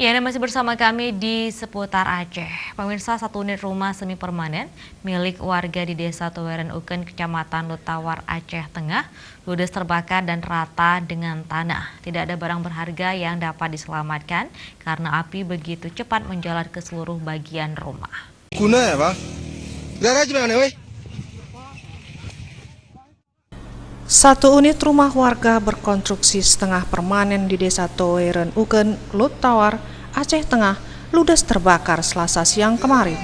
Ya, Anda masih bersama kami di seputar Aceh. Pemirsa, satu unit rumah semi permanen milik warga di Desa Toweren Uken, Kecamatan Lutawar, Aceh Tengah, ludes terbakar dan rata dengan tanah. Tidak ada barang berharga yang dapat diselamatkan karena api begitu cepat menjalar ke seluruh bagian rumah. Kuna ya, Bang? Garaj mana, weh? Satu unit rumah warga berkonstruksi setengah permanen di Desa Toweren Uken, Lutawar, Aceh Tengah, ludes terbakar Selasa siang kemarin.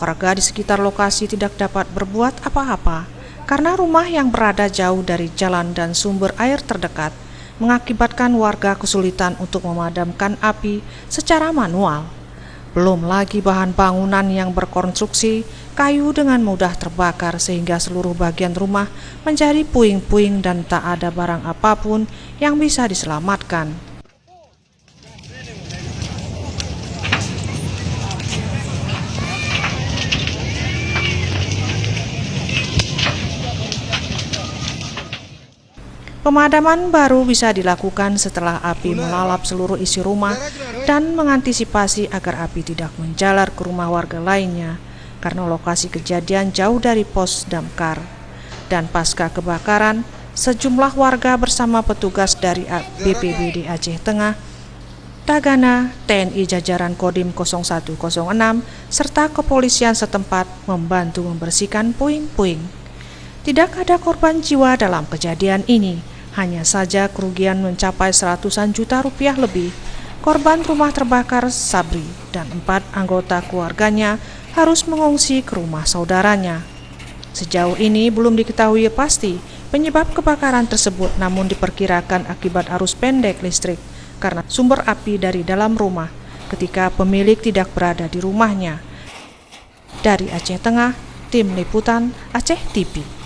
Warga di sekitar lokasi tidak dapat berbuat apa-apa karena rumah yang berada jauh dari jalan dan sumber air terdekat mengakibatkan warga kesulitan untuk memadamkan api secara manual. Belum lagi bahan bangunan yang berkonstruksi kayu dengan mudah terbakar sehingga seluruh bagian rumah menjadi puing-puing dan tak ada barang apapun yang bisa diselamatkan. Pemadaman baru bisa dilakukan setelah api melalap seluruh isi rumah dan mengantisipasi agar api tidak menjalar ke rumah warga lainnya karena lokasi kejadian jauh dari pos damkar. Dan pasca kebakaran, sejumlah warga bersama petugas dari BPBD Aceh Tengah, Tagana, TNI jajaran Kodim 0106, serta kepolisian setempat membantu membersihkan puing-puing. Tidak ada korban jiwa dalam kejadian ini. Hanya saja kerugian mencapai seratusan juta rupiah lebih. Korban rumah terbakar, Sabri, dan 4 anggota keluarganya harus mengungsi ke rumah saudaranya. Sejauh ini belum diketahui pasti penyebab kebakaran tersebut, namun diperkirakan akibat arus pendek listrik karena sumber api dari dalam rumah ketika pemilik tidak berada di rumahnya. Dari Aceh Tengah, Tim Liputan Aceh TV.